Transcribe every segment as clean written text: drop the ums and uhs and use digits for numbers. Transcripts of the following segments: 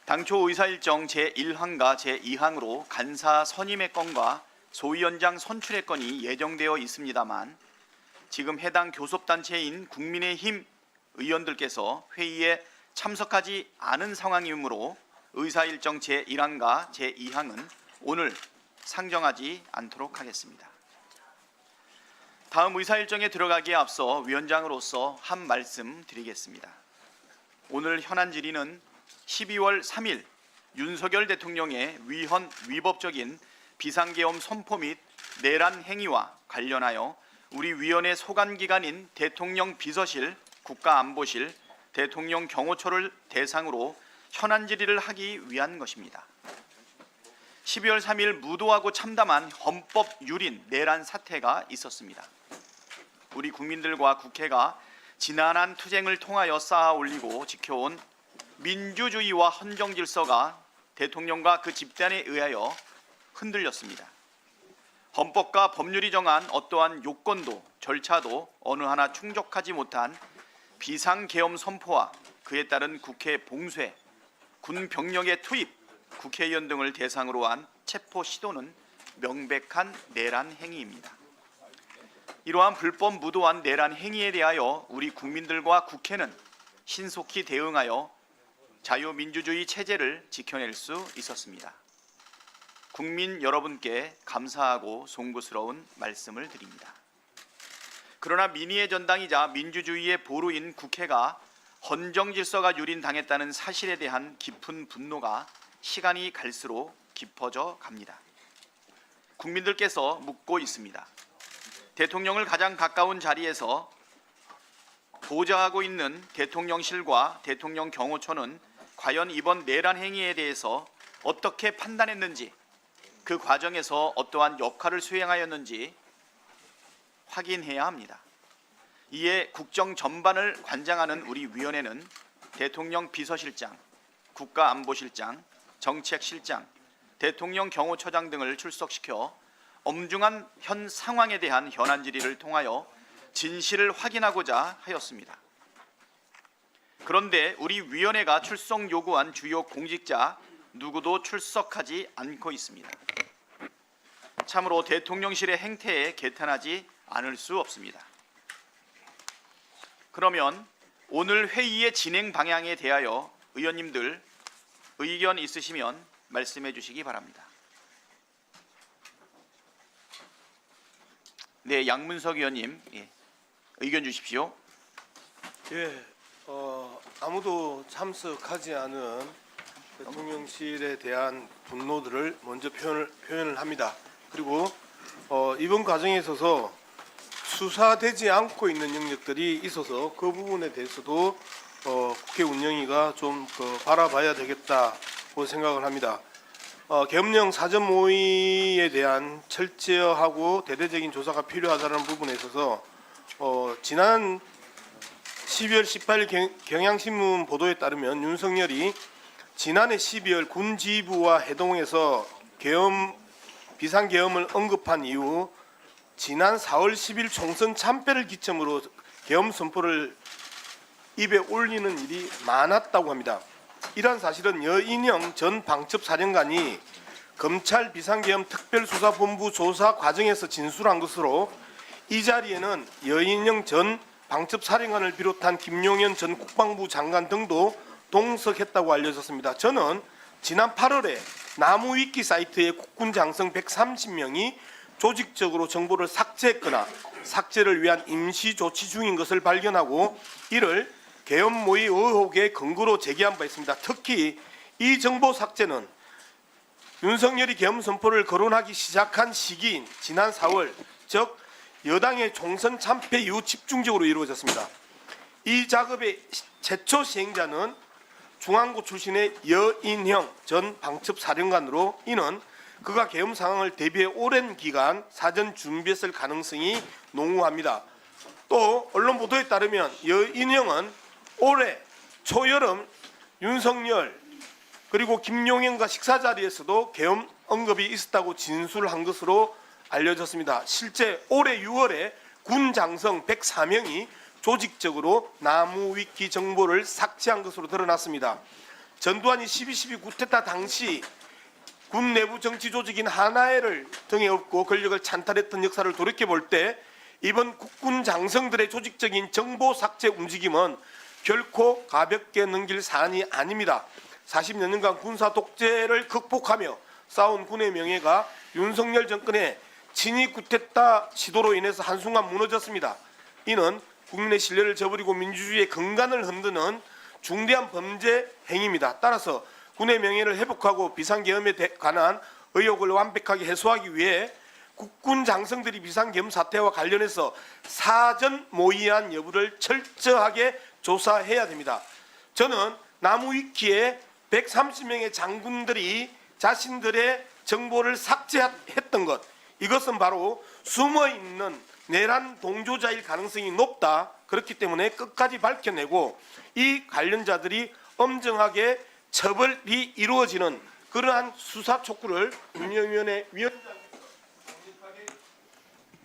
당초 의사일정 제1항과 제2항으로 간사 선임의 건과 소위원장 선출의 건이 예정되어 있습니다만 지금 해당 교섭단체인 국민의힘 의원들께서 회의에 참석하지 않은 상황이므로 의사일정 제1항과 제2항은 오늘 상정하지 않도록 하겠습니다. 다음 의사일정에 들어가기에 앞서 위원장으로서 한 말씀 드리겠습니다. 오늘 현안 질의는 12월 3일 윤석열 대통령의 위헌위법적인 비상계엄 선포 및 내란 행위와 관련하여 우리 위원회 소관기관인 대통령 비서실, 국가안보실, 대통령 경호처를 대상으로 현안 질의를 하기 위한 것입니다. 12월 3일 무도하고 참담한 헌법 유린 내란 사태가 있었습니다. 우리 국민들과 국회가 지난한 투쟁을 통하여 쌓아 올리고 지켜온 민주주의와 헌정 질서가 대통령과 그 집단에 의하여 흔들렸습니다. 헌법과 법률이 정한 어떠한 요건도 절차도 어느 하나 충족하지 못한 비상계엄 선포와 그에 따른 국회 봉쇄, 군 병력의 투입, 국회의원 등을 대상으로 한 체포 시도는 명백한 내란 행위입니다. 이러한 불법 무도한 내란 행위에 대하여 우리 국민들과 국회는 신속히 대응하여 자유민주주의 체제를 지켜낼 수 있었습니다. 국민 여러분께 감사하고 송구스러운 말씀을 드립니다. 그러나 민의의 전당이자 민주주의의 보루인 국회가 헌정 질서가 유린당했다는 사실에 대한 깊은 분노가 시간이 갈수록 깊어져 갑니다. 국민들께서 묻고 있습니다. 대통령을 가장 가까운 자리에서 보좌하고 있는 대통령실과 대통령 경호처는 과연 이번 내란 행위에 대해서 어떻게 판단했는지, 그 과정에서 어떠한 역할을 수행하였는지 확인해야 합니다. 이에 국정 전반을 관장하는 우리 위원회는 대통령 비서실장, 국가안보실장, 정책실장, 대통령 경호처장 등을 출석시켜 엄중한 현 상황에 대한 현안 질의를 통하여 진실을 확인하고자 하였습니다. 그런데 우리 위원회가 출석 요구한 주요 공직자 누구도 출석하지 않고 있습니다. 참으로 대통령실의 행태에 개탄하지 않을 수 없습니다. 그러면 오늘 회의의 진행 방향에 대하여 의원님들 의견 있으시면 말씀해 주시기 바랍니다. 네, 양문석 의원님, 의견 주십시오. 아무도 참석하지 않은 대통령실에 대한 분노들을 먼저 표현을 합니다. 그리고 이번 과정에 있어서 수사되지 않고 있는 영역들이 있어서 그 부분에 대해서도 국회 운영위가 좀 바라봐야 되겠다고 생각을 합니다. 계엄령 사전 모의에 대한 철저하고 대대적인 조사가 필요하다는 부분에 있어서 지난 12월 18일 경향신문 보도에 따르면 윤석열이 지난해 12월 군 지휘부와 해동에서 비상계엄을 언급한 이후 지난 4월 10일 총선 참패를 기점으로 계엄 선포를 입에 올리는 일이 많았다고 합니다. 이러한 사실은 여인영 전 방첩사령관이 검찰 비상계엄 특별수사본부 조사 과정에서 진술한 것으로 이 자리에는 여인영 전 방첩사령관을 비롯한 김용현 전 국방부 장관 등도 동석했다고 알려졌습니다. 저는 지난 8월에 나무위키 사이트에 국군 장성 130명이 조직적으로 정보를 삭제했거나 삭제를 위한 임시 조치 중인 것을 발견하고 이를 계엄 모의 의혹의 근거로 제기한 바 있습니다. 특히 이 정보 삭제는 윤석열이 계엄 선포를 거론하기 시작한 시기인 지난 4월, 즉 여당의 총선 참패 이후 집중적으로 이루어졌습니다. 이 작업의 최초 시행자는 중앙고 출신의 여인형 전 방첩사령관으로 이는 그가 계엄 상황을 대비해 오랜 기간 사전 준비했을 가능성이 농후합니다. 또 언론 보도에 따르면 여인형은 올해 초여름 윤석열 그리고 김용현과 식사 자리에서도 계엄 언급이 있었다고 진술한 것으로 알려졌습니다. 실제 올해 6월에 군 장성 104명이 조직적으로 나무위키 정보를 삭제한 것으로 드러났습니다. 전두환이 12.12 쿠데타 당시 군 내부 정치 조직인 하나회를 등에 업고 권력을 찬탈했던 역사를 돌이켜볼 때 이번 국군 장성들의 조직적인 정보 삭제 움직임은 결코 가볍게 넘길 사안이 아닙니다. 40여 년간 군사 독재를 극복하며 쌓은 군의 명예가 윤석열 정권의 친위 쿠데타 시도로 인해서 한순간 무너졌습니다. 이는 국민의 신뢰를 저버리고 민주주의의 근간을 흔드는 중대한 범죄 행위입니다. 따라서 군의 명예를 회복하고 비상계엄에 관한 의혹을 완벽하게 해소하기 위해 국군 장성들이 비상계엄 사태와 관련해서 사전 모의한 여부를 철저하게 조사해야 됩니다. 저는 나무위키에 130명의 장군들이 자신들의 정보를 삭제했던 것, 이것은 바로 숨어있는 내란 동조자일 가능성이 높다. 그렇기 때문에 끝까지 밝혀내고 이 관련자들이 엄정하게 처벌이 이루어지는 그러한 수사 촉구를 운영위원회 위원장님께서 강력하게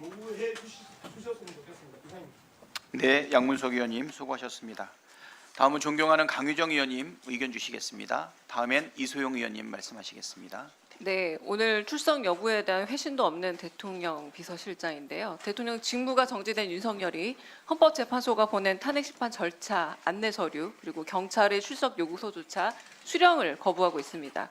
요구해 주셨으면 좋겠습니다. 이상입니다. 네, 양문석 의원님 수고하셨습니다. 다음은 존경하는 강유정 의원님 의견 주시겠습니다. 다음엔 이소영 의원님 말씀하시겠습니다. 네, 오늘 출석 여부에 대한 회신도 없는 대통령 비서실장인데요. 대통령 직무가 정지된 윤석열이 헌법재판소가 보낸 탄핵심판 절차, 안내 서류, 그리고 경찰의 출석 요구서조차 수령을 거부하고 있습니다.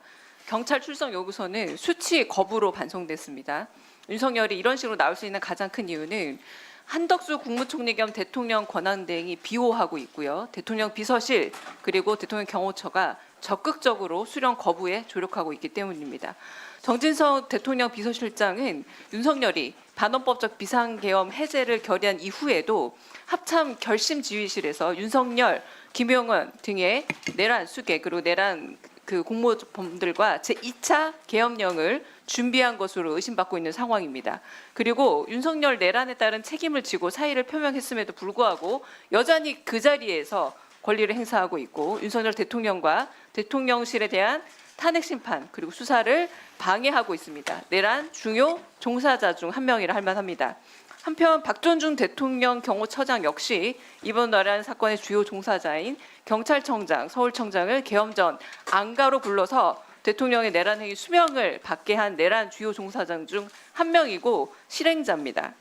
경찰 출석 요구서는 수치 거부로 반송됐습니다. 윤석열이 이런 식으로 나올 수 있는 가장 큰 이유는 한덕수 국무총리 겸 대통령 권한대행이 비호하고 있고요. 대통령 비서실 그리고 대통령 경호처가 적극적으로 수령 거부에 조력하고 있기 때문입니다. 정진석 대통령 비서실장은 윤석열이 반헌법적 비상계엄 해제를 결의한 이후에도 합참 결심지휘실에서 윤석열, 김용은 등의 내란 수계 그리고 내란 공모범들과 제2차 계엄령을 준비한 것으로 의심받고 있는 상황입니다. 그리고 윤석열 내란에 따른 책임을 지고 사의를 표명했음에도 불구하고 여전히 그 자리에서 권리를 행사하고 있고 윤석열 대통령과 대통령실에 대한 탄핵 심판 그리고 수사를 방해하고 있습니다. 내란 중요 종사자 중 한 명이라 할 만합니다. 한편 박존중 대통령 경호처장 역시 이번 내란 사건의 주요 종사자인 경찰청장, 서울청장을 계엄 전 안가로 불러서 대통령의 내란 행위 수명을 받게 한 내란 주요 종사장 중 한 명이고 실행자입니다.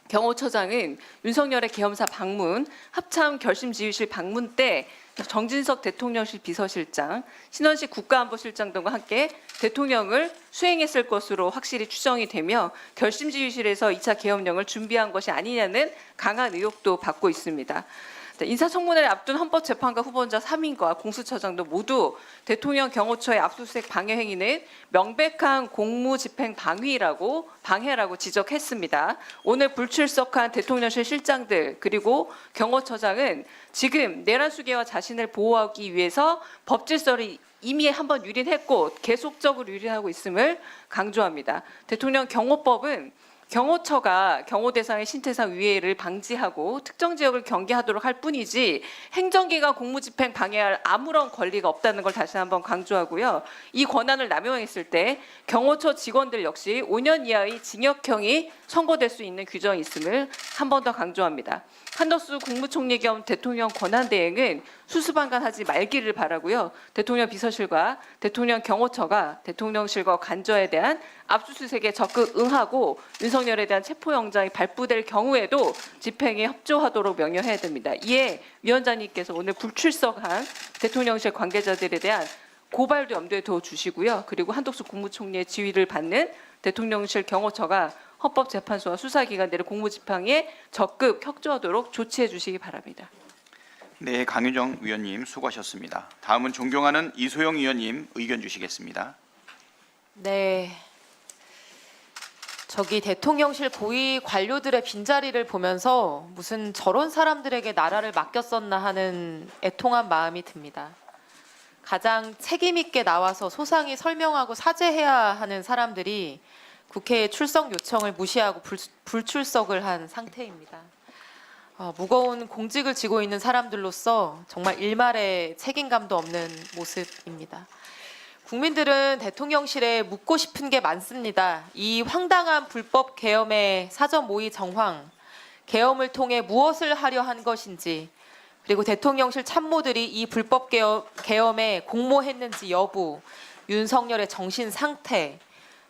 경호처장은 윤석열의 계엄사 방문, 합참 결심지휘실 방문 때 정진석 대통령실 비서실장, 신원식 국가안보실장 등과 함께 대통령을 수행했을 것으로 확실히 추정이 되며 결심지휘실에서 2차 계엄령을 준비한 것이 아니냐는 강한 의혹도 받고 있습니다. 인사청문회를 앞둔 헌법재판관 후보자 3인과 공수처장도 모두 대통령 경호처의 압수수색 방해 행위는 명백한 공무집행 방해라고 지적했습니다. 오늘 불출석한 대통령실 실장들 그리고 경호처장은 지금 내란 수계와 자신을 보호하기 위해서 법질서를 이미 한번 유린했고 계속적으로 유린하고 있음을 강조합니다. 대통령 경호법은 경호처가 경호 대상의 신태상 위해를 방지하고 특정 지역을 경계하도록 할 뿐이지 행정기관 공무집행 방해할 아무런 권리가 없다는 걸 다시 한번 강조하고요. 이 권한을 남용했을 때 경호처 직원들 역시 5년 이하의 징역형이 선고될 수 있는 규정이 있음을 한 번 더 강조합니다. 한덕수 국무총리 겸 대통령 권한대행은 수수방관하지 말기를 바라고요. 대통령 비서실과 대통령 경호처가 대통령실과 관저에 대한 압수수색에 적극 응하고 윤석열에 대한 체포영장이 발부될 경우에도 집행에 협조하도록 명령해야 됩니다. 이에 위원장님께서 오늘 불출석한 대통령실 관계자들에 대한 고발도 염두에 둬 주시고요. 그리고 한덕수 국무총리의 지휘를 받는 대통령실 경호처가 헌법재판소와 수사기관들의 공무집행에 적극 협조하도록 조치해 주시기 바랍니다. 네, 강유정 위원님 수고하셨습니다. 다음은 존경하는 이소영 의원님 의견 주시겠습니다. 네. 저기 대통령실 고위 관료들의 빈자리를 보면서 무슨 저런 사람들에게 나라를 맡겼었나 하는 애통한 마음이 듭니다. 가장 책임 있게 나와서 소상히 설명하고 사죄해야 하는 사람들이 국회에 출석 요청을 무시하고 불출석을 한 상태입니다. 무거운 공직을 지고 있는 사람들로서 정말 일말의 책임감도 없는 모습입니다. 국민들은 대통령실에 묻고 싶은 게 많습니다. 이 황당한 불법 계엄의 사전 모의 정황, 계엄을 통해 무엇을 하려 한 것인지, 그리고 대통령실 참모들이 이 불법 계엄에 공모했는지 여부, 윤석열의 정신 상태,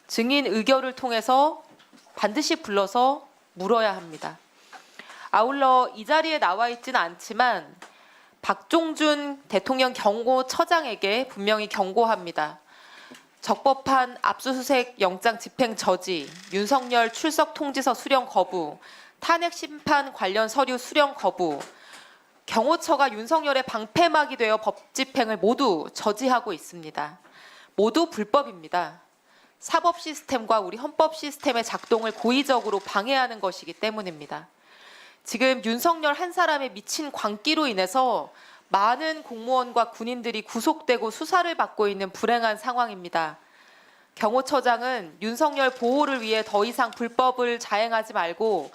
증인 의결을 통해서 반드시 불러서 물어야 합니다. 아울러 이 자리에 나와 있지는 않지만 박종준 대통령 경호처장에게 분명히 경고합니다. 적법한 압수수색 영장 집행 저지, 윤석열 출석 통지서 수령 거부, 탄핵 심판 관련 서류 수령 거부, 경호처가 윤석열의 방패막이 되어 법 집행을 모두 저지하고 있습니다. 모두 불법입니다. 사법 시스템과 우리 헌법 시스템의 작동을 고의적으로 방해하는 것이기 때문입니다. 지금 윤석열 한 사람의 미친 광기로 인해서 많은 공무원과 군인들이 구속되고 수사를 받고 있는 불행한 상황입니다. 경호처장은 윤석열 보호를 위해 더 이상 불법을 자행하지 말고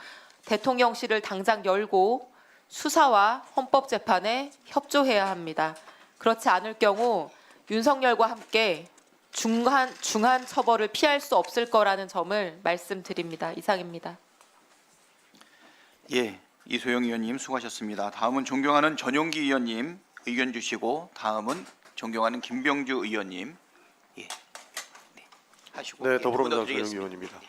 대통령실을 당장 열고 수사와 헌법재판에 협조해야 합니다. 그렇지 않을 경우 윤석열과 함께 중한 처벌을 피할 수 없을 거라는 점을 말씀드립니다. 이상입니다. 예, 이소영 의원님 수고하셨습니다. 다음은 존경하는 전용기 의원님 의견 주시고 다음은 존경하는 김병주 의원님 하시고 네, 더불어민주당 드리겠습니다. 전용기 의원입니다.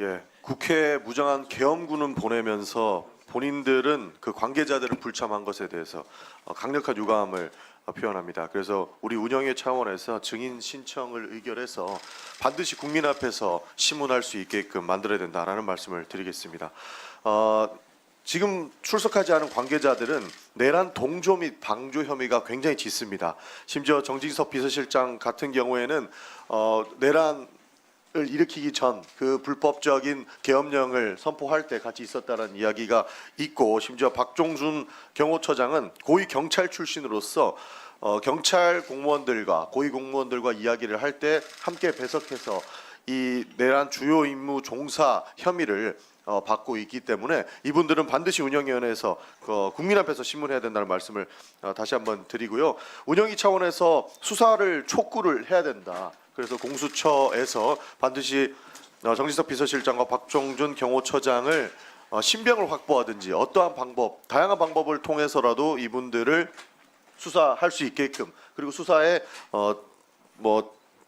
예, 국회 무장한 계엄군은 보내면서 본인들은 그 관계자들을 불참한 것에 대해서 강력한 유감을 표현합니다. 그래서 우리 운영위 차원에서 증인 신청을 의결해서 반드시 국민 앞에서 심문할 수 있게끔 만들어야 된다라는 말씀을 드리겠습니다. 지금 출석하지 않은 관계자들은 내란 동조 및 방조 혐의가 굉장히 짙습니다. 심지어 정진석 비서실장 같은 경우에는 내란을 일으키기 전 그 불법적인 계엄령을 선포할 때 같이 있었다는 이야기가 있고, 심지어 박종준 경호처장은 고위 경찰 출신으로서 경찰 공무원들과 고위 공무원들과 이야기를 할 때 함께 배석해서 이 내란 주요 임무 종사 혐의를 받고 있기 때문에 이분들은 반드시 운영위원회에서 국민 앞에서 신문해야 된다는 말씀을 다시 한번 드리고요. 운영위 차원에서 수사를 촉구를 해야 된다. 그래서 공수처에서 반드시 정진석 비서실장과 박종준 경호처장을 신병을 확보하든지 어떠한 방법, 다양한 방법을 통해서라도 이분들을 수사할 수 있게끔, 그리고 수사에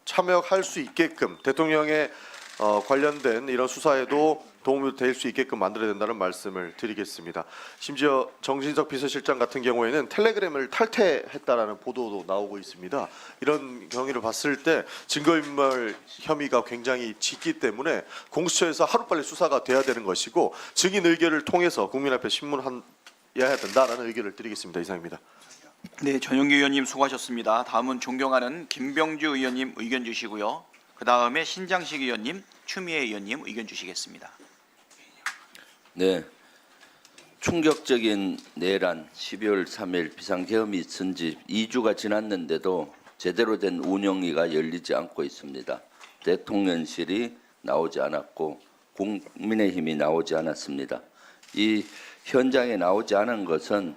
참여할 수 있게끔 대통령의 관련된 이런 수사에도 도움이 될 수 있게끔 만들어야 된다는 말씀을 드리겠습니다. 심지어 정진석 비서실장 같은 경우에는 텔레그램을 탈퇴했다라는 보도도 나오고 있습니다. 이런 경위를 봤을 때 증거인멸 혐의가 굉장히 짙기 때문에 공수처에서 하루빨리 수사가 돼야 되는 것이고, 증인 의결을 통해서 국민 앞에 신문해야 된다라는 의견을 드리겠습니다. 이상입니다. 네, 전용기 의원님 수고하셨습니다. 다음은 존경하는 김병주 의원님 의견 주시고요. 그 다음에 신장식 의원님, 추미애 의원님 의견 주시겠습니다. 네, 충격적인 내란 12월 3일 비상계엄이 있은 지 2주가 지났는데도 제대로 된 운영위가 열리지 않고 있습니다. 대통령실이 나오지 않았고 국민의힘이 나오지 않았습니다. 이 현장에 나오지 않은 것은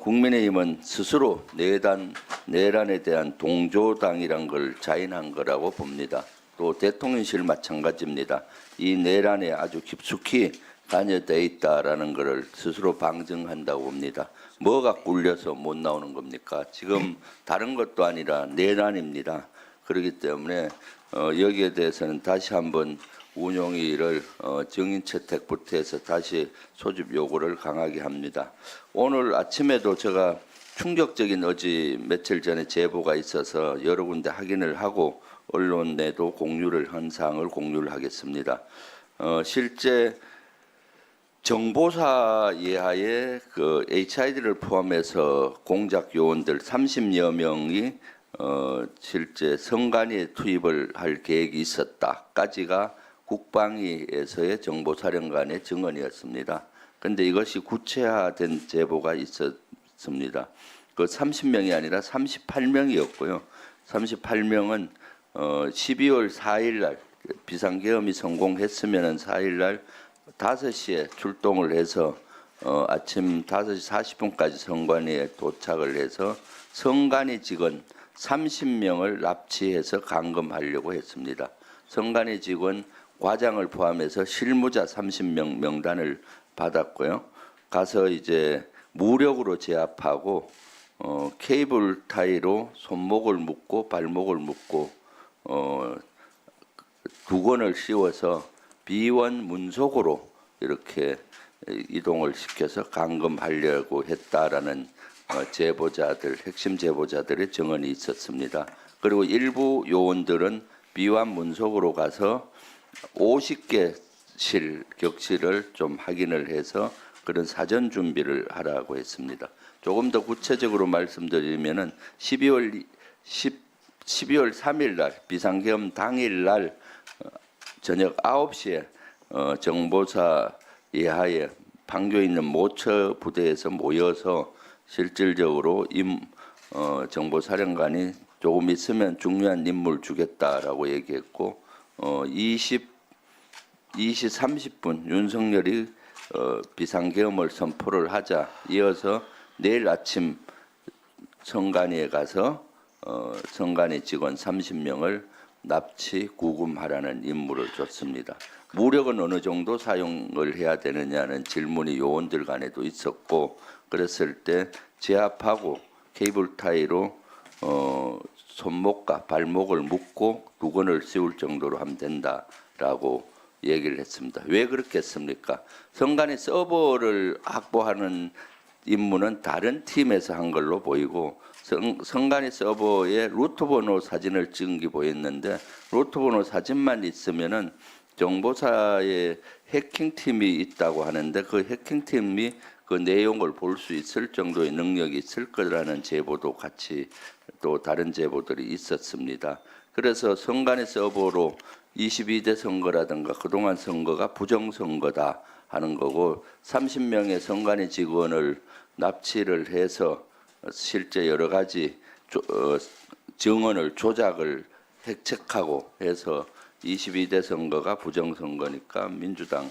국민의힘은 스스로 내란에 대한 동조당이란 걸 자인한 거라고 봅니다. 또 대통령실 마찬가지입니다. 이 내란에 아주 깊숙이 관여되어 있다라는 것을 스스로 방증한다고 봅니다. 뭐가 꿀려서 못 나오는 겁니까? 지금 다른 것도 아니라 내란입니다. 그렇기 때문에 여기에 대해서는 다시 한번 운영위를 증인 채택부터 해서 다시 소집 요구를 강하게 합니다. 오늘 아침에도 제가 충격적인 어제 며칠 전에 제보가 있어서 여러 군데 확인을 하고 언론에도 공유를 한 사항을 공유를 하겠습니다. 실제 정보사 예하의 그 HID를 포함해서 공작 요원들 30여 명이 실제 성간이에 투입을 할 계획이 있었다까지가 국방위에서의 정보사령관의 증언이었습니다. 그런데 이것이 구체화된 제보가 있었습니다. 그 30명이 아니라 38명이었고요. 38명은 12월 4일 날 비상계엄이 성공했으면 4일 날 5시에 출동을 해서 아침 5시 40분까지 성관위에 도착을 해서 성관위 직원 30명을 납치해서 감금하려고 했습니다. 성관위 직원 과장을 포함해서 실무자 30명 명단을 받았고요. 가서 이제 무력으로 제압하고 케이블 타이로 손목을 묶고 발목을 묶고 두건을 씌워서 비원 문속으로 이렇게 이동을 시켜서 감금하려고 했다라는 제보자들, 핵심 제보자들의 증언이 있었습니다. 그리고 일부 요원들은 비원 문속으로 가서 50개실 격실을 좀 확인을 해서 그런 사전 준비를 하라고 했습니다. 조금 더 구체적으로 말씀드리면은 12월 3일 날 비상계엄 당일 날 저녁 9시에 정보사 예하에 판교에 있는 모처 부대에서 모여서 실질적으로 정보사령관이 조금 있으면 중요한 임무를 주겠다라고 얘기했고 20시 30분 윤석열이 비상계엄을 선포를 하자 이어서 내일 아침 성간이에 가서 성간이 직원 30명을 납치 구금하라는 임무를 줬습니다. 무력은 어느 정도 사용을 해야 되느냐는 질문이 요원들 간에도 있었고 그랬을 때 제압하고 케이블 타이로 손목과 발목을 묶고 두건을 씌울 정도로 하면 된다라고 얘기를 했습니다. 왜 그렇게 했습니까? 성간이 서버를 확보하는 임무는 다른 팀에서 한 걸로 보이고 성간이 서버에 루트 번호 사진을 찍은 게 보였는데 루트 번호 사진만 있으면은 정보사에 해킹팀이 있다고 하는데 그 해킹팀이 그 내용을 볼 수 있을 정도의 능력이 있을 거라는 제보도 같이 또 다른 제보들이 있었습니다. 그래서 성간의 서버로 22대 선거라든가 그동안 선거가 부정선거다 하는 거고 30명의 선관위 직원을 납치를 해서 실제 여러 가지 증언을 조작을 획책하고 해서 22대 선거가 부정선거니까 민주당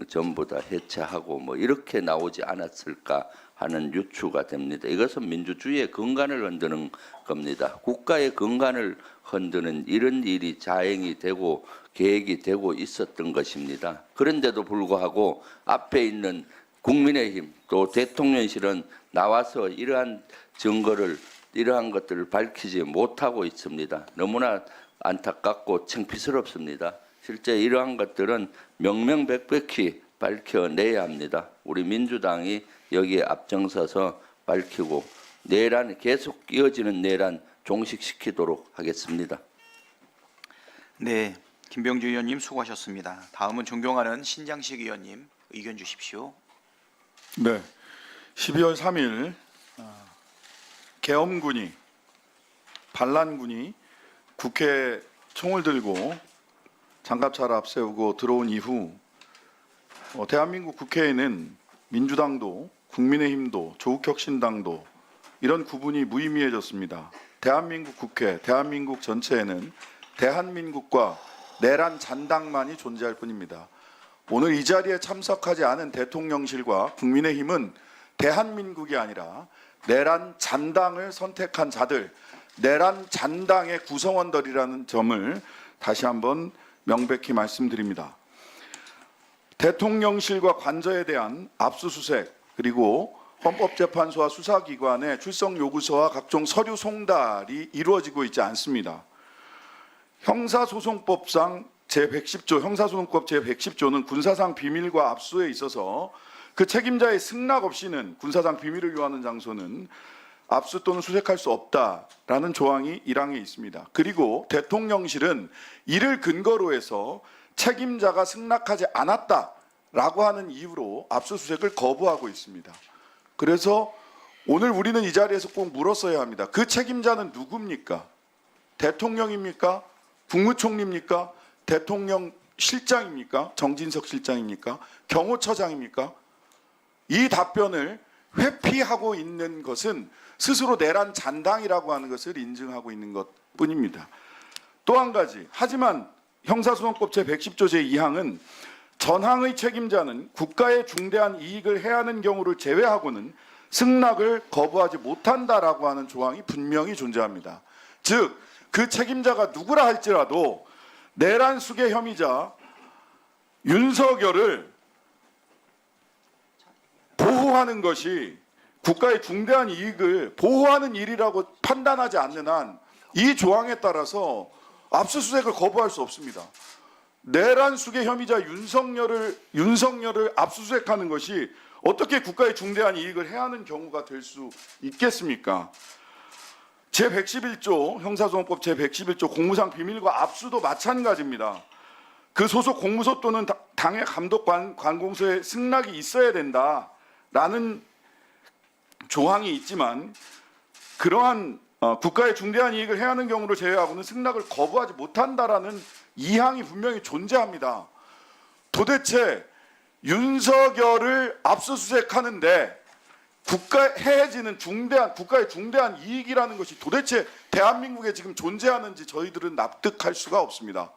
전부 다 해체하고 뭐 이렇게 나오지 않았을까 하는 유추가 됩니다. 이것은 민주주의의 근간을 흔드는 겁니다. 국가의 근간을 흔드는 이런 일이 자행이 되고 계획이 되고 있었던 것입니다. 그런데도 불구하고 앞에 있는 국민의힘 또 대통령실은 나와서 이러한 증거를 이러한 것들을 밝히지 못하고 있습니다. 너무나 안타깝고 창피스럽습니다. 실제 이러한 것들은 명명백백히 밝혀내야 합니다. 우리 민주당이 여기에 앞장서서 밝히고 내란 계속 이어지는 내란 종식시키도록 하겠습니다. 네, 김병주 의원님 수고하셨습니다. 다음은 존경하는 신장식 의원님 의견 주십시오. 네, 12월 3일 계엄군이 반란군이 국회 총을 들고 장갑차를 앞세우고 들어온 이후 대한민국 국회에는 민주당도 국민의힘도 조국혁신당도 이런 구분이 무의미해졌습니다. 대한민국 국회, 대한민국 전체에는 대한민국과 내란 잔당만이 존재할 뿐입니다. 오늘 이 자리에 참석하지 않은 대통령실과 국민의힘은 대한민국이 아니라 내란 잔당을 선택한 자들, 내란 잔당의 구성원들이라는 점을 다시 한번 명백히 말씀드립니다. 대통령실과 관저에 대한 압수수색 그리고 헌법재판소와 수사기관의 출석 요구서와 각종 서류 송달이 이루어지고 있지 않습니다. 형사소송법상 제110조 형사소송법 제110조는 군사상 비밀과 압수에 있어서 그 책임자의 승낙 없이는 군사상 비밀을 요하는 장소는 압수 또는 수색할 수 없다라는 조항이 1항에 있습니다. 그리고 대통령실은 이를 근거로 해서 책임자가 승낙하지 않았다라고 하는 이유로 압수수색을 거부하고 있습니다. 그래서 오늘 우리는 이 자리에서 꼭 물었어야 합니다. 그 책임자는 누굽니까? 대통령입니까? 국무총리입니까? 대통령 실장입니까? 정진석 실장입니까? 경호처장입니까? 이 답변을 회피하고 있는 것은 스스로 내란 잔당이라고 하는 것을 인증하고 있는 것뿐입니다. 또 한 가지, 하지만 형사소송법 제110조 제2항은 전항의 책임자는 국가의 중대한 이익을 해하는 경우를 제외하고는 승낙을 거부하지 못한다라고 하는 조항이 분명히 존재합니다. 즉, 그 책임자가 누구라 할지라도 내란 수괴 혐의자 윤석열을 보호하는 것이 국가의 중대한 이익을 보호하는 일이라고 판단하지 않는 한 이 조항에 따라서 압수수색을 거부할 수 없습니다. 내란 수계 혐의자 윤석열을 압수수색하는 것이 어떻게 국가의 중대한 이익을 해하는 경우가 될 수 있겠습니까? 제111조 형사소송법 제111조 공무상 비밀과 압수도 마찬가지입니다. 그 소속 공무소 또는 당의 감독 관공서에 승낙이 있어야 된다라는 조항이 있지만 그러한 국가의 중대한 이익을 해하는 경우를 제외하고는 승낙을 거부하지 못한다라는 이항이 분명히 존재합니다. 도대체 윤석열을 압수수색하는데 해해지는 국가의 중대한 이익이라는 것이 도대체 대한민국에 지금 존재하는지 저희들은 납득할 수가 없습니다.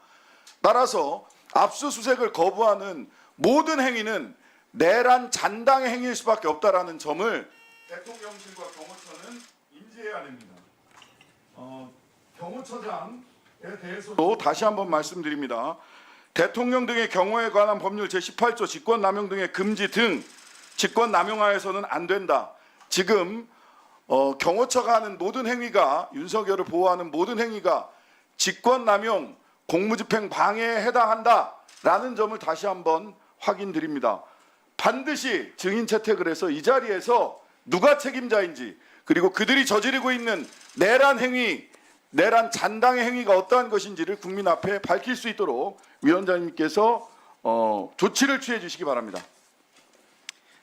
따라서 압수수색을 거부하는 모든 행위는 내란 잔당의 행위일 수밖에 없다라는 점을 대통령실과 경호처는 인지해야 됩니다. 경호처장에 대해서도 다시 한번 말씀드립니다. 대통령 등의 경호에 관한 법률 제18조 직권남용 등의 금지 등 직권남용하에서는 안 된다. 지금 경호처가 하는 모든 행위가 윤석열을 보호하는 모든 행위가 직권남용, 공무집행 방해에 해당한다라는 점을 다시 한번 확인드립니다. 반드시 증인 채택을 해서 이 자리에서 누가 책임자인지 그리고 그들이 저지르고 있는 내란 행위, 내란 잔당의 행위가 어떠한 것인지를 국민 앞에 밝힐 수 있도록 위원장님께서 조치를 취해 주시기 바랍니다.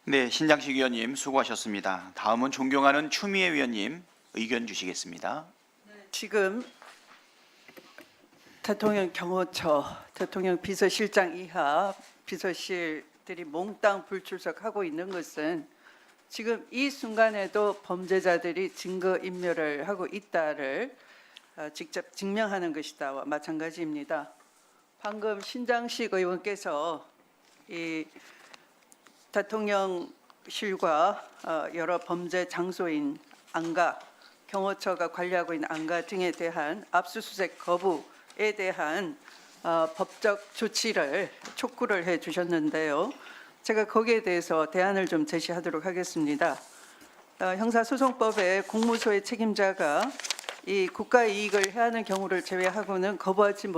네, 신장식 위원님 수고하셨습니다. 다음은 존경하는 추미애 위원님 의견 주시겠습니다. 지금 대통령 경호처, 대통령 비서실장 이하 비서실들이 몽땅 불출석하고 있는 것은 지금 이 순간에도 범죄자들이 증거인멸을 하고 있다를 직접 증명하는 것이다와 마찬가지입니다. 방금 신장식 의원께서 이 대통령실과 여러 범죄 장소인 안가, 경호처가 관리하고 있는 안가 등에 대한 압수수색 거부에 대한 법적 조치를 촉구를 해 주셨는데요. 제가 거기에 대해서 대안을 좀 제시하도록 하겠습니다. 형사소송법에 공무소의 책임자가 이 국가의 이익을 해하는 경우를 제외하고는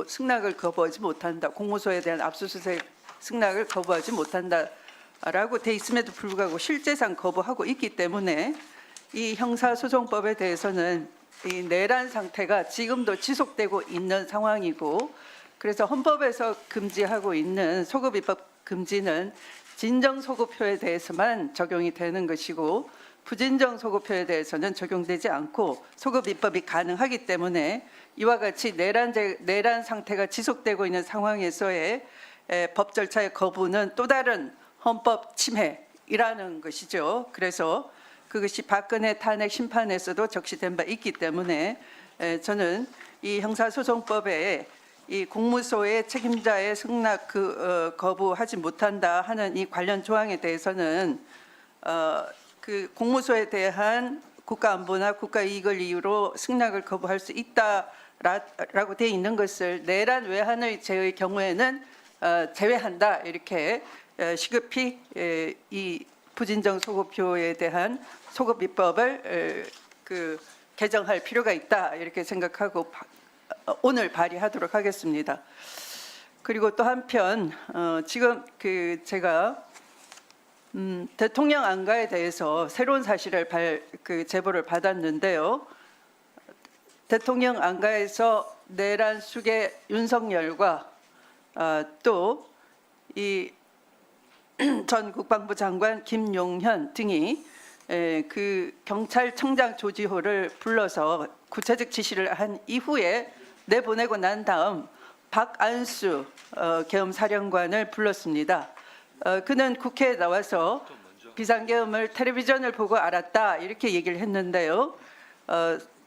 승낙을 거부하지 못한다. 공무소에 대한 압수수색 승낙을 거부하지 못한다라고 돼 있음에도 불구하고 실제상 거부하고 있기 때문에 이 형사소송법에 대해서는 이 내란 상태가 지금도 지속되고 있는 상황이고, 그래서 헌법에서 금지하고 있는 소급 입법 금지는 진정 소급효에 대해서만 적용이 되는 것이고 부진정 소급효에 대해서는 적용되지 않고 소급 입법이 가능하기 때문에 이와 같이 내란 상태가 지속되고 있는 상황에서의 법 절차의 거부는 또 다른 헌법 침해이라는 것이죠. 그래서 그것이 박근혜 탄핵 심판에서도 적시된 바 있기 때문에 저는 이 형사소송법에 이 공무소의 책임자의 승낙 거부하지 못한다 하는 이 관련 조항에 대해서는 그 공무소에 대한 국가안보나 국가이익을 이유로 승낙을 거부할 수 있다라고 되어 있는 것을 내란 외환의 제의 경우에는 제외한다, 이렇게 시급히 이 부진정 소급효에 대한 소급 입법을 개정할 필요가 있다, 이렇게 생각하고 오늘 발의하도록 하겠습니다. 그리고 또 한편 지금 제가 대통령 안가에 대해서 새로운 사실을 제보를 받았는데요. 대통령 안가에서 내란 수계 윤석열과 또 이 전 국방부 장관 김용현 등이 그 경찰청장 조지호를 불러서 구체적 지시를 한 이후에 내보내고 난 다음 박안수 계엄사령관을 불렀습니다. 그는 국회에 나와서 비상계엄을 텔레비전을 보고 알았다, 이렇게 얘기를 했는데요.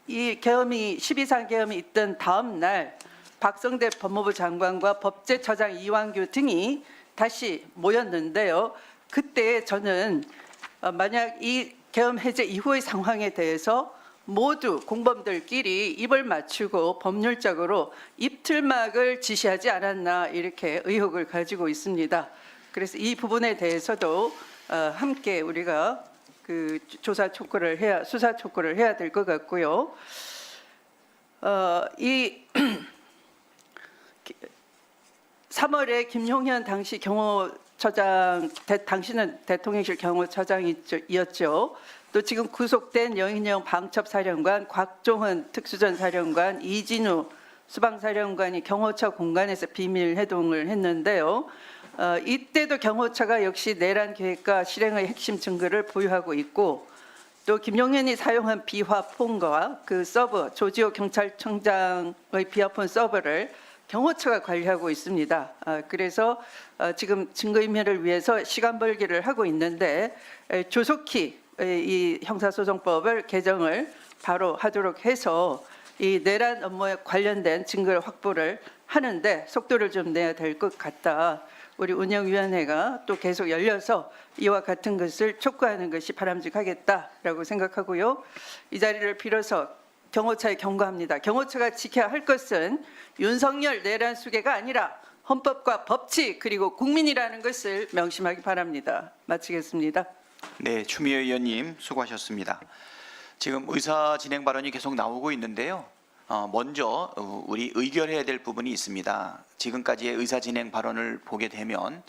이 계엄이 12상 계엄이 있던 다음 날 박성대 법무부 장관과 법제처장 이완규 등이 다시 모였는데요. 그때 저는 만약 이 계엄 해제 이후의 상황에 대해서 모두 공범들끼리 입을 맞추고 법률적으로 입틀막을 지시하지 않았나, 이렇게 의혹을 가지고 있습니다. 그래서 이 부분에 대해서도 함께 우리가 그 조사 촉구를 해야 수사 촉구를 해야 될 것 같고요. 이 3월에 김용현 당시 경호처장, 당시는 대통령실 경호처장이었죠. 또 지금 구속된 여인영 방첩사령관, 곽종헌 특수전사령관, 이진우 수방사령관이 경호처 공간에서 비밀 회동을 했는데요. 이때도 경호처가 역시 내란 계획과 실행의 핵심 증거를 보유하고 있고, 또 김용현이 사용한 비화폰과 그 서버, 조지호 경찰청장의 비화폰 서버를 경호처가 관리하고 있습니다. 그래서 지금 증거인멸을 위해서 시간 벌기를 하고 있는데, 조속히 이 형사소송법을 개정을 바로 하도록 해서 이 내란 업무에 관련된 증거를 확보를 하는데 속도를 좀 내야 될 것 같다. 우리 운영위원회가 또 계속 열려서 이와 같은 것을 촉구하는 것이 바람직하겠다라고 생각하고요. 이 자리를 빌어서 경호처에 경고합니다. 경호처가 지켜야 할 것은 윤석열 내란 수괴가 아니라 헌법과 법치 그리고 국민이라는 것을 명심하기 바랍니다. 마치겠습니다. 네, 추미애 의원님 수고하셨습니다. 지금 의사 진행 발언이 계속 나오고 있는데요. 먼저 우리 의결해야 될 부분이 있습니다. 지금까지의 의사 진행 발언을 보게 되면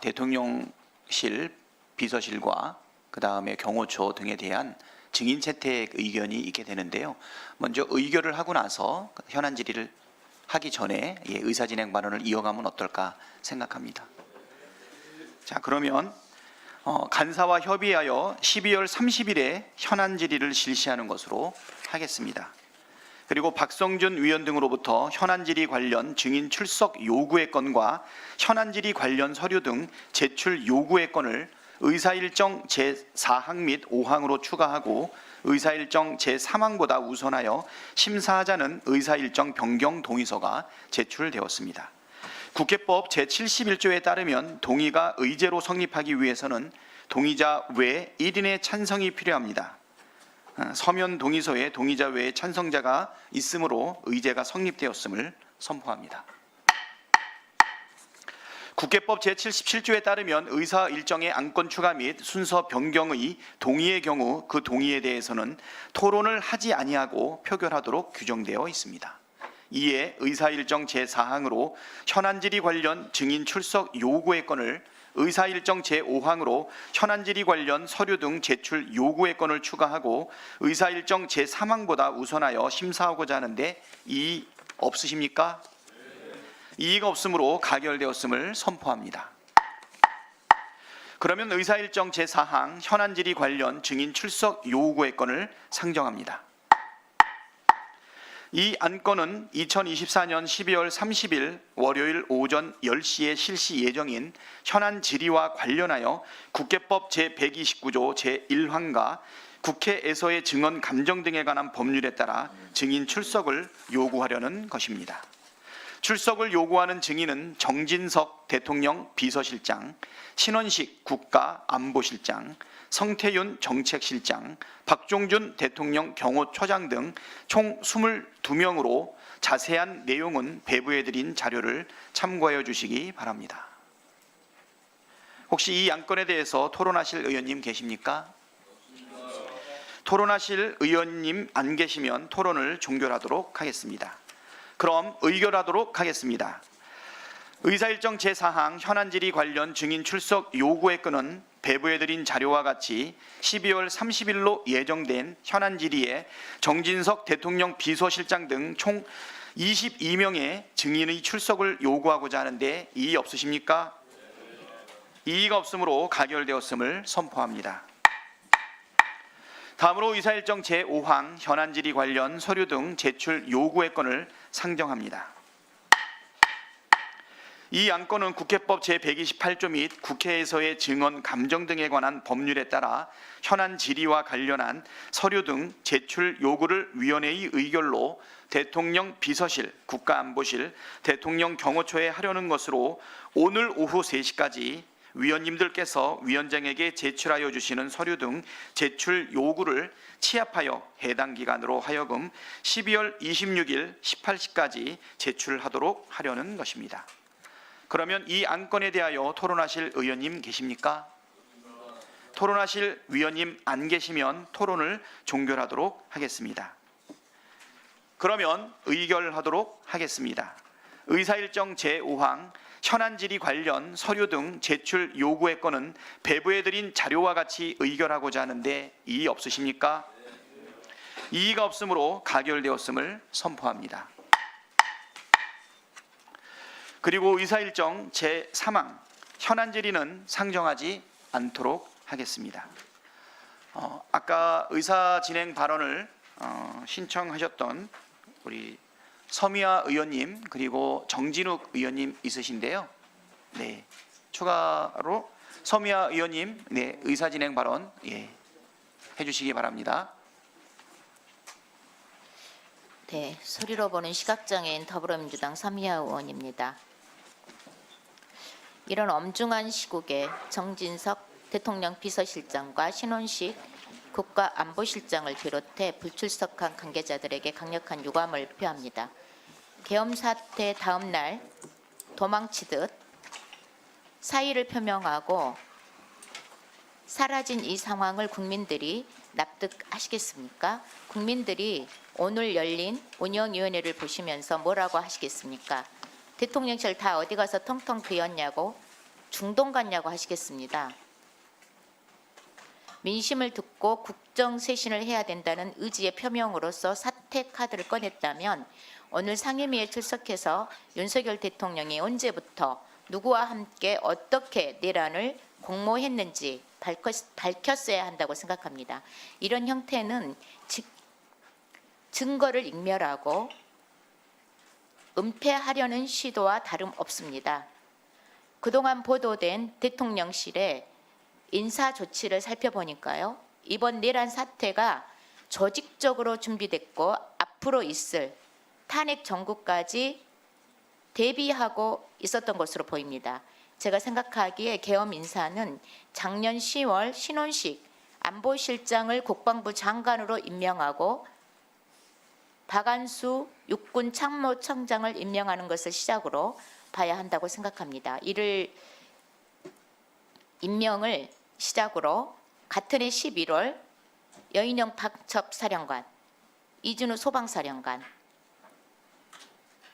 대통령실 비서실과 그 다음에 경호처 등에 대한 증인 채택 의견이 있게 되는데요. 먼저 의결을 하고 나서 현안 질의를 하기 전에 의사 진행 발언을 이어가면 어떨까 생각합니다. 자, 그러면 간사와 협의하여 12월 30일에 현안 질의를 실시하는 것으로 하겠습니다. 그리고 박성준 위원 등으로부터 현안 질의 관련 증인 출석 요구의 건과 현안 질의 관련 서류 등 제출 요구의 건을 의사일정 제4항 및 5항으로 추가하고 의사일정 제3항보다 우선하여 심사하자는 의사일정 변경 동의서가 제출되었습니다. 국회법 제71조에 따르면 동의가 의제로 성립하기 위해서는 동의자 외 1인의 찬성이 필요합니다. 서면 동의서에 동의자 외에 찬성자가 있으므로 의제가 성립되었음을 선포합니다. 국회법 제77조에 따르면 의사 일정의 안건 추가 및 순서 변경의 동의의 경우 그 동의에 대해서는 토론을 하지 아니하고 표결하도록 규정되어 있습니다. 이에 의사일정 제4항으로 현안 질의 관련 증인 출석 요구의 건을 의사일정 제5항으로 현안 질의 관련 서류 등 제출 요구의 건을 추가하고 의사일정 제3항보다 우선하여 심사하고자 하는데 이의 없으십니까? 이의가 없으므로 가결되었음을 선포합니다. 그러면 의사일정 제4항 현안 질의 관련 증인 출석 요구의 건을 상정합니다. 이 안건은 2024년 12월 30일 월요일 오전 10시에 실시 예정인 현안 질의와 관련하여 국회법 제129조 제1항과 국회에서의 증언 감정 등에 관한 법률에 따라 증인 출석을 요구하려는 것입니다. 출석을 요구하는 증인은 정진석 대통령 비서실장, 신원식 국가안보실장, 성태윤 정책실장, 박종준 대통령 경호처장 등 총 22명으로 자세한 내용은 배부해드린 자료를 참고하여 주시기 바랍니다. 혹시 이 안건에 대해서 토론하실 의원님 계십니까? 토론하실 의원님 안 계시면 토론을 종결하도록 하겠습니다. 그럼 의결하도록 하겠습니다. 의사일정 제4항 현안 질의 관련 증인 출석 요구의 건은 배부해드린 자료와 같이 12월 30일로 예정된 현안 질의에 정진석 대통령 비서실장 등 총 22명의 증인의 출석을 요구하고자 하는데 이의 없으십니까? 이의가 없으므로 가결되었음을 선포합니다. 다음으로 의사일정 제5항 현안 질의 관련 서류 등 제출 요구의 건을 상정합니다. 이 안건은 국회법 제128조 및 국회에서의 증언 감정 등에 관한 법률에 따라 현안 질의와 관련한 서류 등 제출 요구를 위원회의 의결로 대통령 비서실, 국가안보실, 대통령 경호처에 하려는 것으로 오늘 오후 3시까지 위원님들께서 위원장에게 제출하여 주시는 서류 등 제출 요구를 취합하여 해당 기간으로 하여금 12월 26일 18시까지 제출하도록 하려는 것입니다. 그러면 이 안건에 대하여 토론하실 의원님 계십니까? 토론하실 위원님 안 계시면 토론을 종결하도록 하겠습니다. 그러면 의결하도록 하겠습니다. 의사일정 제5항 현안 질의 관련 서류 등 제출 요구의 건은 배부해드린 자료와 같이 의결하고자 하는데 이의 없으십니까? 이의가 없으므로 가결되었음을 선포합니다. 그리고 의사일정 제3항 현안 질의는 상정하지 않도록 하겠습니다. 아까 의사 진행 발언을 신청하셨던 우리 서미화 의원님 그리고 정진욱 의원님 있으신데요. 네, 추가로 서미화 의원님 의사 진행 발언 해주시기 바랍니다. 네, 소리로 보는 시각장애인 더불어민주당 서미화 의원입니다. 이런 엄중한 시국에 정진석 대통령 비서실장과 신원식 국가안보실장을 비롯해 불출석한 관계자들에게 강력한 유감을 표합니다. 계엄 사태 다음 날 도망치듯 사의를 표명하고 사라진 이 상황을 국민들이 납득하시겠습니까? 국민들이 오늘 열린 운영위원회를 보시면서 뭐라고 하시겠습니까? 대통령실 다 어디 가서 텅텅 비었냐고 중동 갔냐고 하시겠습니다. 민심을 듣고 국정쇄신을 해야 된다는 의지의 표명으로서 사퇴 카드를 꺼냈다면 오늘 상임위에 출석해서 윤석열 대통령이 언제부터 누구와 함께 어떻게 내란을 공모했는지 밝혔어야 한다고 생각합니다. 이런 형태는 증거를 인멸하고 은폐하려는 시도와 다름없습니다. 그동안 보도된 대통령실의 인사 조치를 살펴보니까요. 이번 내란 사태가 조직적으로 준비됐고 앞으로 있을 탄핵 정국까지 대비하고 있었던 것으로 보입니다. 제가 생각하기에 계엄 인사는 작년 10월 신원식 안보실장을 국방부 장관으로 임명하고 박안수 육군 참모총장을 임명하는 것을 시작으로 봐야 한다고 생각합니다. 이를 임명을 시작으로 같은 해 11월 여인영 박첩 사령관, 이준우 소방사령관,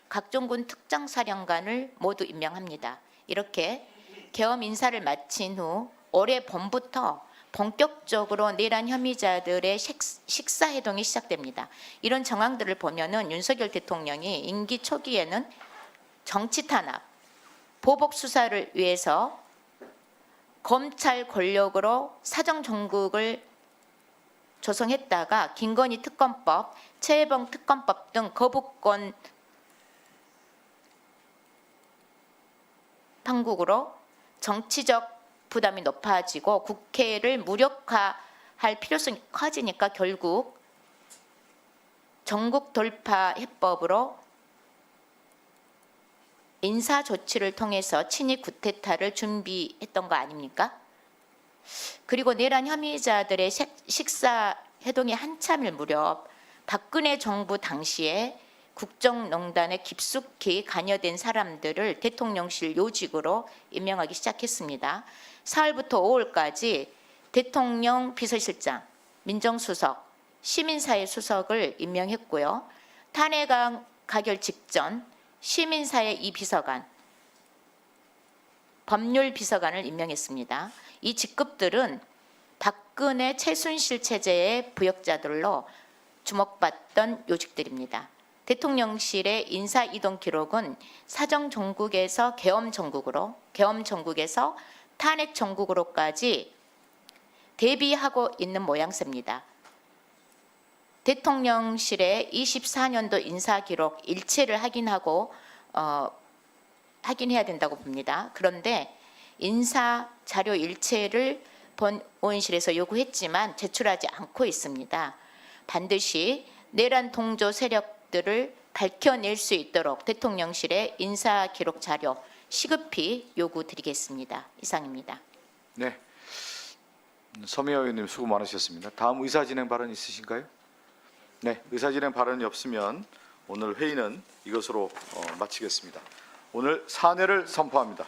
각종군 특장사령관을 모두 임명합니다. 이렇게 계엄 인사를 마친 후 올해 봄부터 본격적으로 내란 혐의자들의 식사해동이 시작됩니다. 이런 정황들을 보면은 윤석열 대통령이 임기 초기에는 정치 탄압, 보복 수사를 위해서 검찰 권력으로 사정 정국을 조성했다가 김건희 특검법, 최혜봉 특검법 등 거부권 판국으로 정치적 부담이 높아지고 국회를 무력화할 필요성이 커지니까 결국 전국 돌파 해법으로 인사 조치를 통해서 친위 쿠데타를 준비했던 거 아닙니까? 그리고 내란 혐의자들의 식사 해동이 한참일 무렵 박근혜 정부 당시에 국정농단에 깊숙이 관여된 사람들을 대통령실 요직으로 임명하기 시작했습니다. 4월부터 5월까지 대통령 비서실장, 민정수석, 시민사회 수석을 임명했고요. 탄핵안 가결 직전 시민사회 2비서관, 법률비서관을 임명했습니다. 이 직급들은 박근혜 최순실 체제의 부역자들로 주목받던 요직들입니다. 대통령실의 인사 이동 기록은 사정 정국에서 계엄 정국으로, 계엄 정국에서 탄핵 정국으로까지 대비하고 있는 모양새입니다. 대통령실의 24년도 인사 기록 일체를 확인해야 된다고 봅니다. 그런데 인사 자료 일체를 본 의원실에서 요구했지만 제출하지 않고 있습니다. 반드시 내란 동조 세력들을 밝혀낼 수 있도록 대통령실의 인사 기록 자료 시급히 요구드리겠습니다. 이상입니다. 네, 서미화 의원님 수고 많으셨습니다. 다음 의사진행 발언 있으신가요? 네, 의사진행 발언이 없으면 오늘 회의는 이것으로 마치겠습니다. 오늘 사내를 선포합니다.